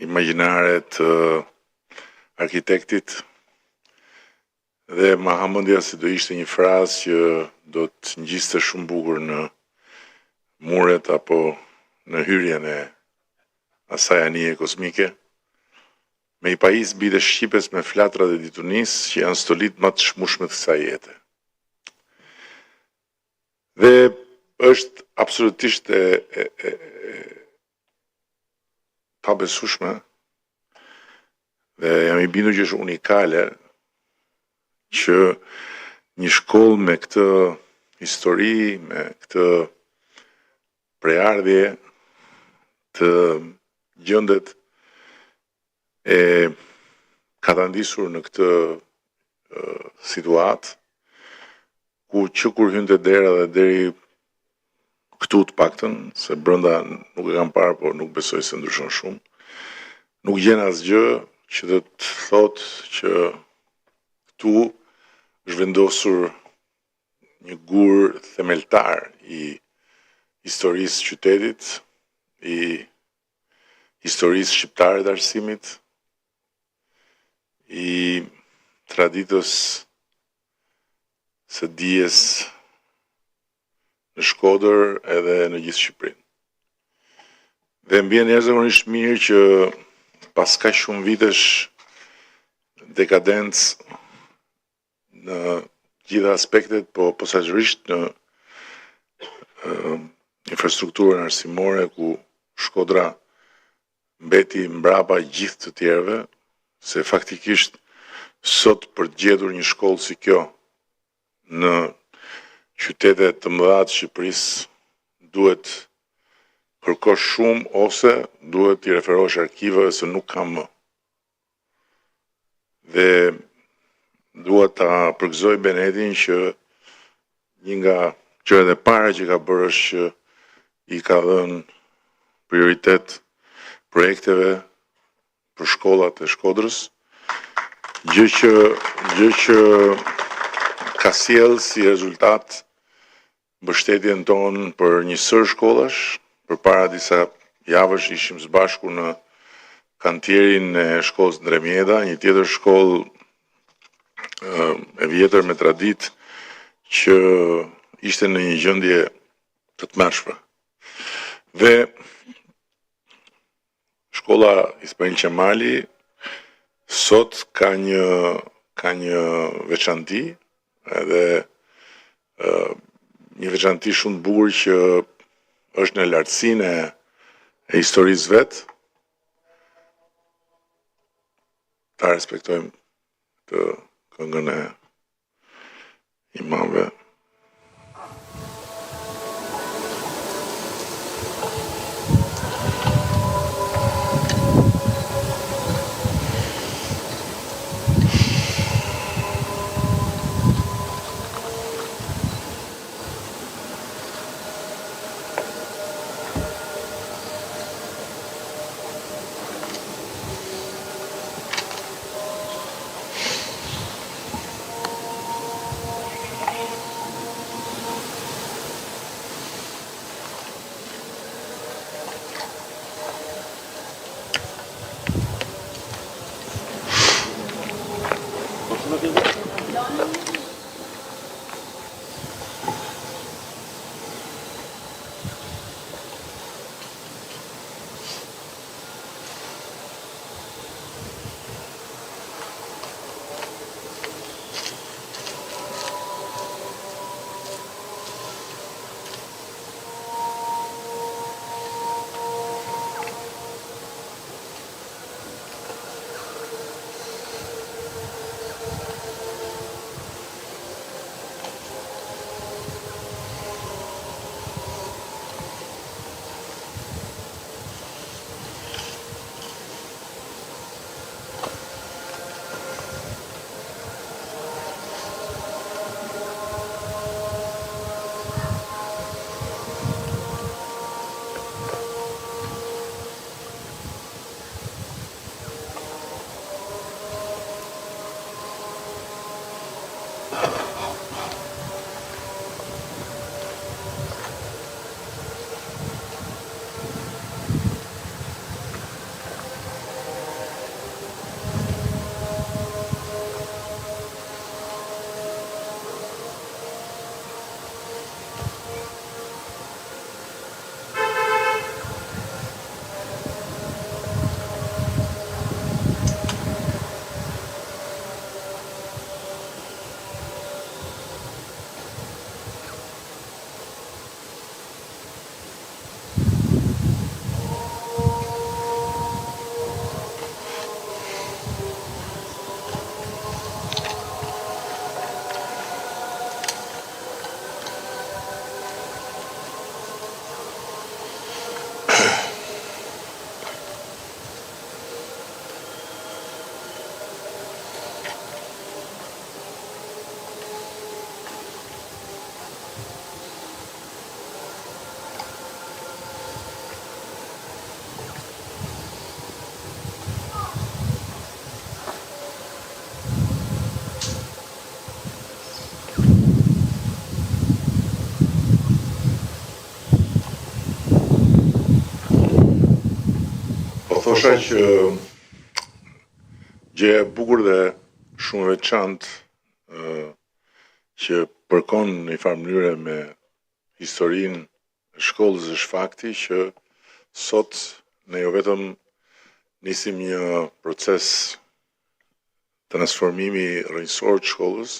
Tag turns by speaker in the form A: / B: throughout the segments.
A: imagjinare të arkitektit dhe ma hamendja se do ishte një frazë që do të ngjiste shumë bukur në muret apo në hyrjen e asaj anije kozmike, me i pajis bide shqipes me flatrat e ditunis që janë stolit më të shmushme të kësaj jete. Dhe është absolutisht pabesueshme dhe jam i bindur që është unikale që një shkollë me këtë histori, me këtë prejardhje të gjendet e ka të ndisur në këtë situatë ku që kur hynte dera dhe deri këtu të paktën, se brenda nuk e kam parë, por nuk besoj se ndryshon shumë, nuk gjen asgjë që do të thotë që këtu është vendosur një gur themeltar i historisë qytetit, i historisë shqiptare të arsimit, i traditës së dijes në Shkodër edhe në gjithë Shqipërinë. Dhe mbien jashtëzakonisht mirë që pas kaq shumë vitesh dekadencë në gjitha aspektet, po posaçërisht në infrastrukturën arsimore ku Shkodra mbeti mbrapa gjithë të tjerëve, se faktikisht sot për të gjetur një shkollë si kjo në qytetet të mëdha të Shqipërisë duhet kërkosh shumë ose duhet t'i referosh arkiveve se nuk ka më. Dhe duhet ta përgëzoj Benetin që një nga gjërat e para që ka bërë është që i ka dhënë prioritet projekteve për shkollat e Shkodrës, gjë që ka sjellë si rezultat mbështetjen tonë për një sër shkollash. Përpara disa javësh ishim së bashku në kantierin e shkollës Ndremjeda, një tjetër shkollë e vjetër me traditë që ishte në një gjendje të tmerrshme. Dhe shkolla Ismail Qemali sot ka një veçanti, edhe një veçanti shumë të bukur që është në lartësinë e historisë vet. Ta respektojmë të këngën e imamëve. Po thosha që gjëja e bukur dhe shumë e veçantë që përkon në një farë mënyrë me historinë e shkollës është fakti që sot ne jo vetëm nisim një proces transformimi rrënjësor të shkollës,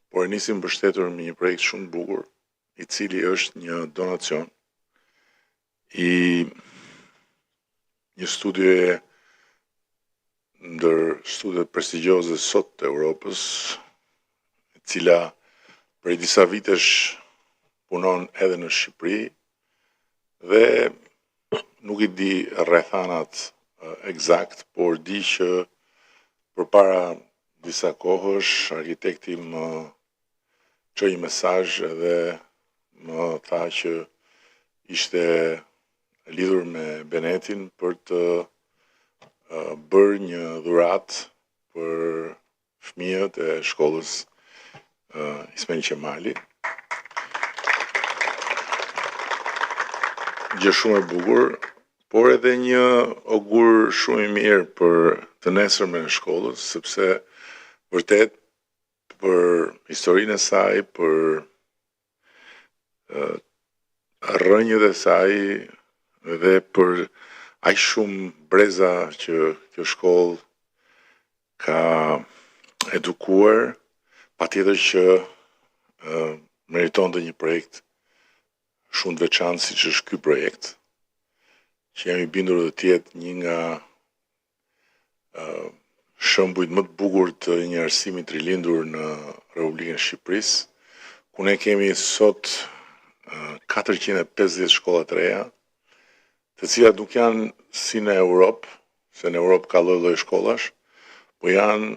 A: por e nisim mbështetur me një projekt shumë të bukur, i cili është një donacion i një studioje ndër studiet prestigjioze sot të Europës, e cila prej disa vitesh punon edhe në Shqipëri dhe nuk i di rrethanat eksakt, por di që përpara disa kohësh arkitekti më çoi një mesazh edhe më tha që ishte lidhur me Benetin për të bërë një dhuratë për fëmijët e shkollës Ismail Qemali. Gjë shumë e bukur, por edhe një augur shumë i mirë për të nesërmen e shkollës, sepse vërtet për historinë e saj, për rrënjët e saj dhe për aq shumë breza që kjo shkollë ka edukuar, patjetër që meriton të një projekt shumë të veçantë siç është ky projekt, që jam i bindur të jetë një nga shembujt më të bukur të një arsimi të rilindur në Republikën e Shqipërisë, ku ne kemi sot 450 shkolla të reja, të cilat nuk janë si në Europë, se në Europë ka lloj-lloj shkollash, po janë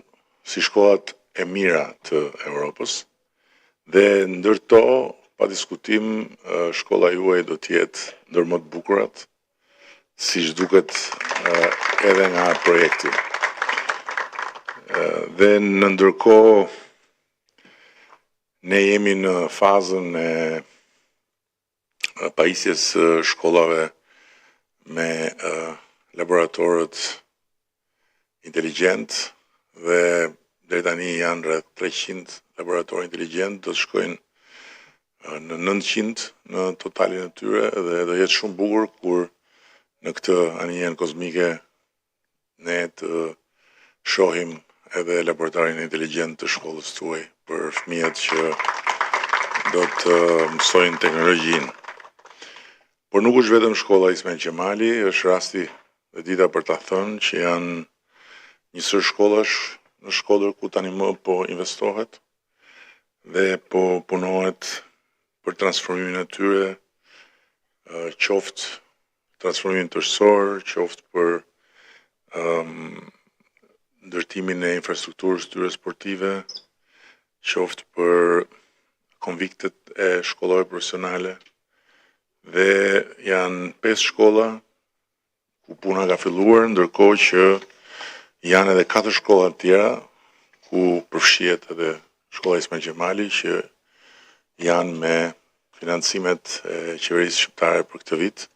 A: si shkollat e mira të Europës, dhe ndër to, pa diskutim, shkolla juaj do të jetë ndër më të bukurat, siç duket edhe nga projekti. Dhe në ndërkohë ne jemi në fazën e pajisjes shkollave me laboratorët inteligjent dhe deri tani janë rreth 300 laboratorë inteligjent, do të shkojnë në 900 në totalin e tyre dhe do jetë shumë bukur kur në këtë anijen kozmike ne të shohim edhe laboratorin inteligjent të shkollës tuaj për fëmijët që do të mësojnë teknologjinë. Por nuk është vetëm shkolla Ismail Qemali, është rasti dhe dita për ta thënë që janë njësër shkollash në Shkodër ku tani më po investohet dhe po punohet për transformimin e tyre, qoftë transformimin tërësor, qoftë për ndërtimin e infrastrukturës tyre sportive, qoftë për konviktet e shkollave profesionale, dhe janë 5 shkolla ku puna ka filluar, ndërkohë që janë edhe 4 shkolla të tjera ku përfshihet edhe shkolla Ismail Qemali që janë me financimet e qeverisë shqiptare për këtë vit.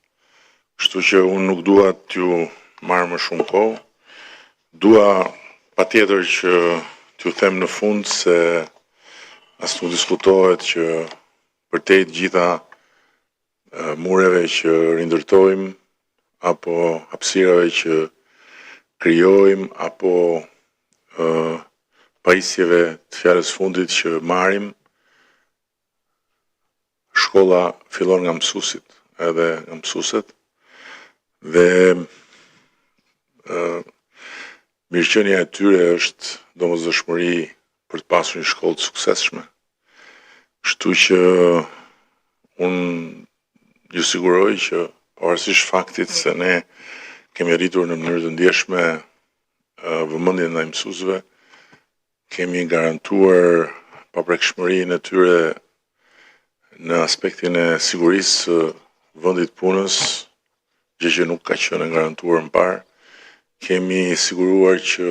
A: Kështu që unë nuk dua t'ju marr më shumë kohë. Dua patjetër që t'ju them në fund se as nuk diskutohet që përtej të gjitha mureve që rindërtojmë apo hapësirave që krijojmë apo pajisjeve të fjalës fundit që marrim, shkolla fillon nga mësuesit edhe nga mësueset dhe mirëqenia e tyre është domosdoshmëri për të pasur një shkollë të suksesshme. Kështu që unë ju siguroj që pavarësisht faktit se ne kemi rritur në mënyrë të ndjeshme vëmendjen ndaj mësuesve, kemi garantuar paprekshmërinë e tyre në aspektin e sigurisë së vendit punës, gjë që nuk ka qenë e garantuar më parë. Kemi siguruar që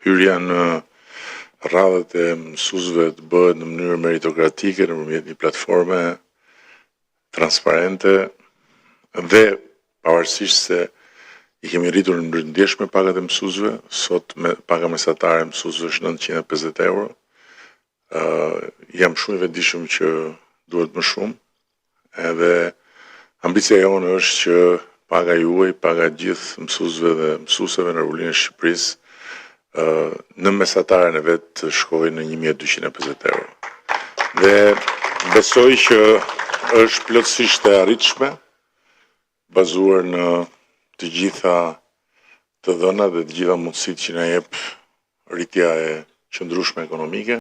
A: hyrja në radhët e mësuesve të bëhet në mënyrë meritokratike nëpërmjet një platforme transparente dhe pavarësisht se I kemi rritur në ndjeshme pagat e mësuesve, sot me paga mesatare e mësuesve është 950 euro. Jam shumë i vetëdijshëm që duhet më shumë, edhe ambicia jonë është që paga juaj, paga e gjithë mësuesve dhe mësueseve në Republikën e Shqipërisë në mesataren e vet të shkojë në 1250 euro. Dhe besoj që është plotësisht e arritshme, bazuar në të gjitha të dhënat dhe të gjitha mundësitë që na jep rritja e qëndrueshme ekonomike.